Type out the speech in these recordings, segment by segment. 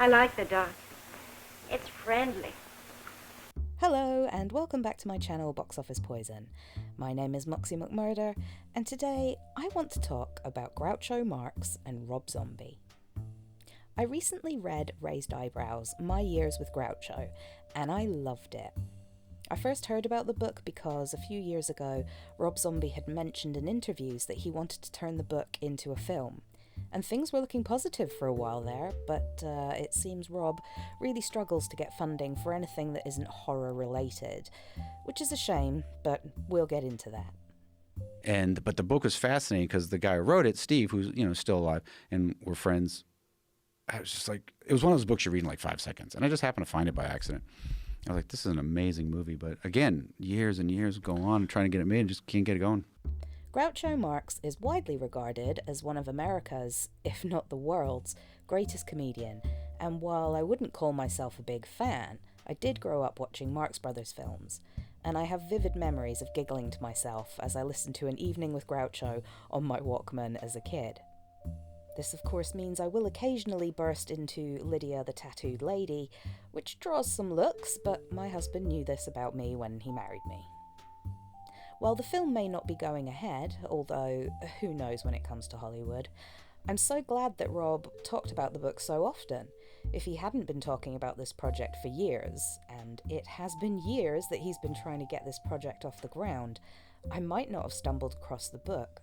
I like the dog. It's friendly. Hello and welcome back to my channel Box Office Poison. My name is Moxie McMurder and today I want to talk about Groucho Marx and Rob Zombie. I recently read Raised Eyebrows, My Years with Groucho, and I loved it. I first heard about the book because a few years ago Rob Zombie had mentioned in interviews that he wanted to turn the book into a film. And things were looking positive for a while there, but it seems Rob really struggles to get funding for anything that isn't horror related, which is a shame, but we'll get into that. But the book was fascinating because the guy who wrote it, Steve, who's still alive, and we're friends. I was just like, it was one of those books you read in like 5 seconds, and I just happened to find it by accident. I was like, this is an amazing movie, but again, years and years go on trying to get it made and just can't get it going. Groucho Marx is widely regarded as one of America's, if not the world's, greatest comedian, and while I wouldn't call myself a big fan, I did grow up watching Marx Brothers films, and I have vivid memories of giggling to myself as I listened to An Evening with Groucho on my Walkman as a kid. This of course means I will occasionally burst into Lydia the Tattooed Lady, which draws some looks, but my husband knew this about me when he married me. While the film may not be going ahead, although who knows when it comes to Hollywood, I'm so glad that Rob talked about the book so often. If he hadn't been talking about this project for years, and it has been years that he's been trying to get this project off the ground, I might not have stumbled across the book.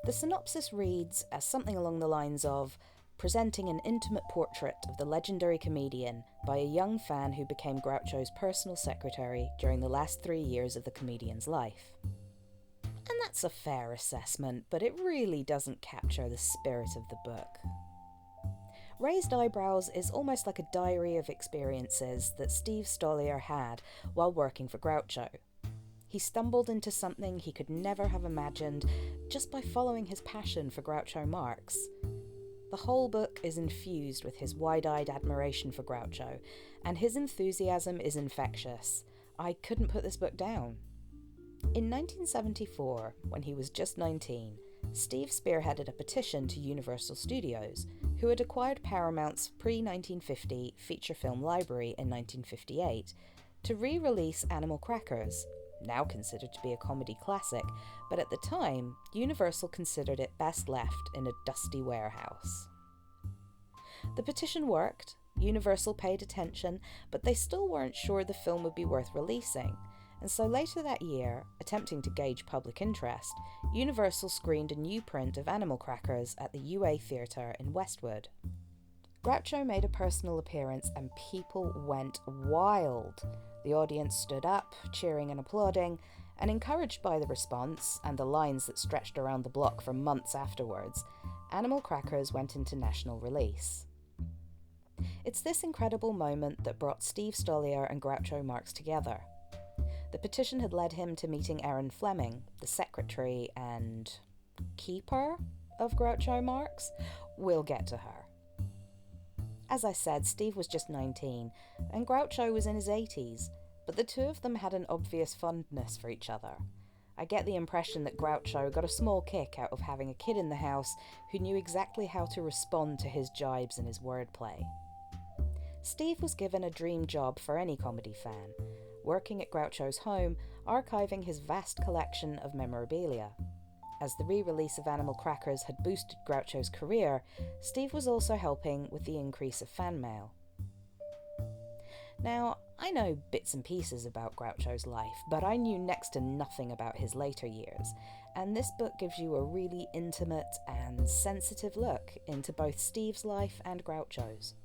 The synopsis reads as something along the lines of presenting an intimate portrait of the legendary comedian by a young fan who became Groucho's personal secretary during the last 3 years of the comedian's life. And that's a fair assessment, but it really doesn't capture the spirit of the book. Raised Eyebrows is almost like a diary of experiences that Steve Stoliar had while working for Groucho. He stumbled into something he could never have imagined just by following his passion for Groucho Marx. The whole book is infused with his wide-eyed admiration for Groucho, and his enthusiasm is infectious. I couldn't put this book down. In 1974, when he was just 19, Steve spearheaded a petition to Universal Studios, who had acquired Paramount's pre-1950 feature film library in 1958, to re-release Animal Crackers, now considered to be a comedy classic, but at the time, Universal considered it best left in a dusty warehouse. The petition worked, Universal paid attention, but they still weren't sure the film would be worth releasing, and so later that year, attempting to gauge public interest, Universal screened a new print of Animal Crackers at the UA Theatre in Westwood. Groucho made a personal appearance and people went wild. The audience stood up, cheering and applauding, and encouraged by the response and the lines that stretched around the block for months afterwards, Animal Crackers went into national release. It's this incredible moment that brought Steve Stoliar and Groucho Marx together. The petition had led him to meeting Erin Fleming, the secretary and keeper of Groucho Marx. We'll get to her. As I said, Steve was just 19, and Groucho was in his 80s, but the two of them had an obvious fondness for each other. I get the impression that Groucho got a small kick out of having a kid in the house who knew exactly how to respond to his jibes and his wordplay. Steve was given a dream job for any comedy fan, working at Groucho's home, archiving his vast collection of memorabilia. As the re-release of Animal Crackers had boosted Groucho's career, Steve was also helping with the increase of fan mail. Now, I know bits and pieces about Groucho's life, but I knew next to nothing about his later years, and this book gives you a really intimate and sensitive look into both Steve's life and Groucho's.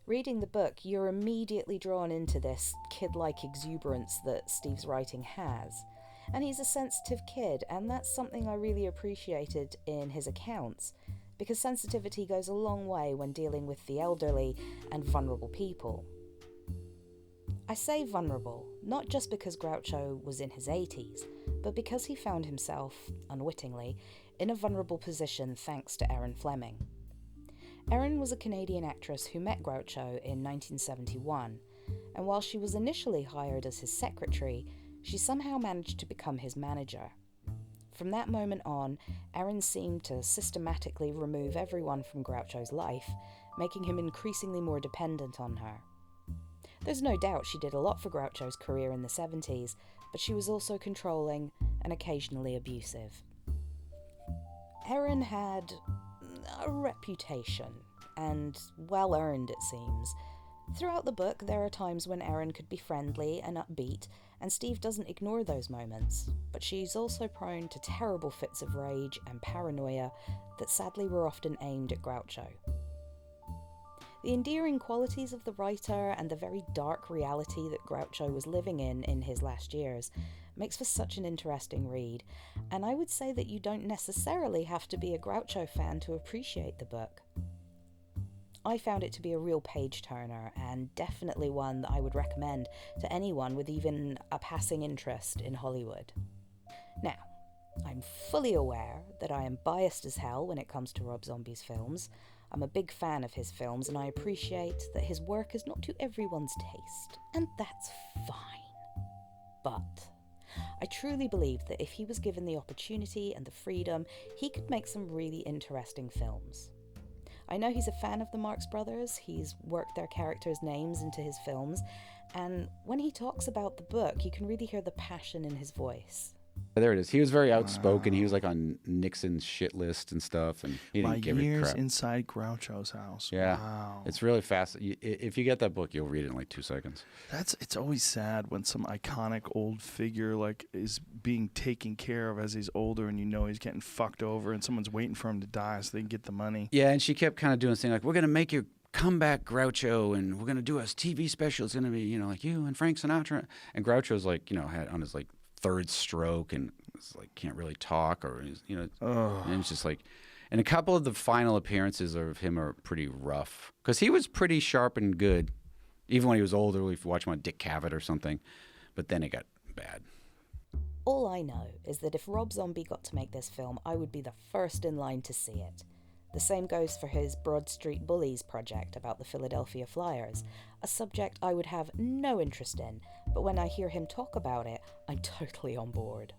Reading the book, you're immediately drawn into this kid-like exuberance that Steve's writing has. And he's a sensitive kid, and that's something I really appreciated in his accounts, because sensitivity goes a long way when dealing with the elderly and vulnerable people. I say vulnerable, not just because Groucho was in his 80s, but because he found himself, unwittingly, in a vulnerable position thanks to Erin Fleming. Erin was a Canadian actress who met Groucho in 1971, and while she was initially hired as his secretary, she somehow managed to become his manager. From that moment on, Erin seemed to systematically remove everyone from Groucho's life, making him increasingly more dependent on her. There's no doubt she did a lot for Groucho's career in the 70s, but she was also controlling and occasionally abusive. Erin had a reputation, and well earned it seems. Throughout the book, there are times when Erin could be friendly and upbeat, and Steve doesn't ignore those moments, but she's also prone to terrible fits of rage and paranoia that sadly were often aimed at Groucho. The endearing qualities of the writer and the very dark reality that Groucho was living in his last years makes for such an interesting read, and I would say that you don't necessarily have to be a Groucho fan to appreciate the book. I found it to be a real page-turner, and definitely one that I would recommend to anyone with even a passing interest in Hollywood. Now, I'm fully aware that I am biased as hell when it comes to Rob Zombie's films. I'm a big fan of his films, and I appreciate that his work is not to everyone's taste, and that's fine. But I truly believe that if he was given the opportunity and the freedom, he could make some really interesting films. I know he's a fan of the Marx Brothers, he's worked their characters' names into his films, and when he talks about the book, you can really hear the passion in his voice. There it is. He was very outspoken. Wow. He was like on Nixon's shit list and stuff, and he didn't give a crap. Years inside Groucho's house. Yeah, wow. It's really fast. If you get that book, you'll read it in like 2 seconds. It's always sad when some iconic old figure like is being taken care of as he's older, and you know he's getting fucked over, and someone's waiting for him to die so they can get the money. Yeah, and she kept kind of doing this thing like, "We're gonna make your comeback, Groucho, and we're gonna do a TV special. It's gonna be like you and Frank Sinatra." And Groucho's like had on his like third stroke and was like can't really talk, or and it's just like, and a couple of the final appearances of him are pretty rough because he was pretty sharp and good even when he was older. If you watch him on Dick Cavett or something, but then it got bad. All I know is that if Rob Zombie got to make this film, I would be the first in line to see it. The same goes for his Broad Street Bullies project about the Philadelphia Flyers, a subject I would have no interest in, but when I hear him talk about it, I'm totally on board.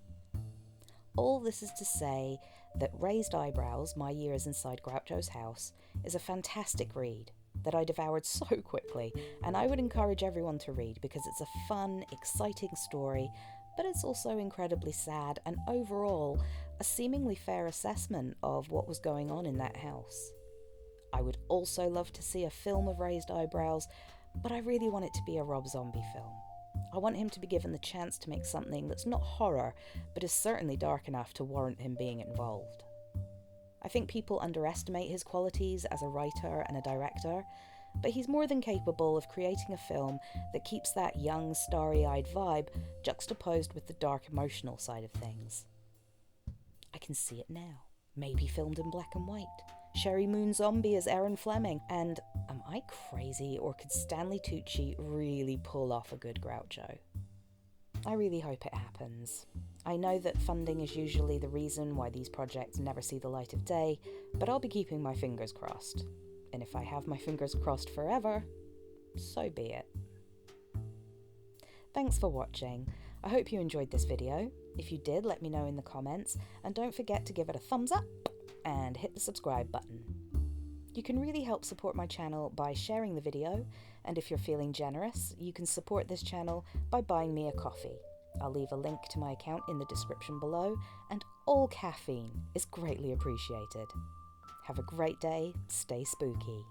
All this is to say that Raised Eyebrows, My Years Inside Groucho's House, is a fantastic read that I devoured so quickly, and I would encourage everyone to read because it's a fun, exciting story, but it's also incredibly sad and overall a seemingly fair assessment of what was going on in that house. I would also love to see a film of Raised Eyebrows, but I really want it to be a Rob Zombie film. I want him to be given the chance to make something that's not horror, but is certainly dark enough to warrant him being involved. I think people underestimate his qualities as a writer and a director, but he's more than capable of creating a film that keeps that young, starry-eyed vibe juxtaposed with the dark emotional side of things. I can see it now, maybe filmed in black and white. Sherry Moon Zombie as Erin Fleming, and am I crazy or could Stanley Tucci really pull off a good Groucho? I really hope it happens. I know that funding is usually the reason why these projects never see the light of day, but I'll be keeping my fingers crossed. And if I have my fingers crossed forever, so be it. Thanks for watching. I hope you enjoyed this video. If you did, let me know in the comments, and don't forget to give it a thumbs up and hit the subscribe button. You can really help support my channel by sharing the video, and if you're feeling generous, you can support this channel by buying me a coffee. I'll leave a link to my account in the description below, and all caffeine is greatly appreciated. Have a great day, stay spooky.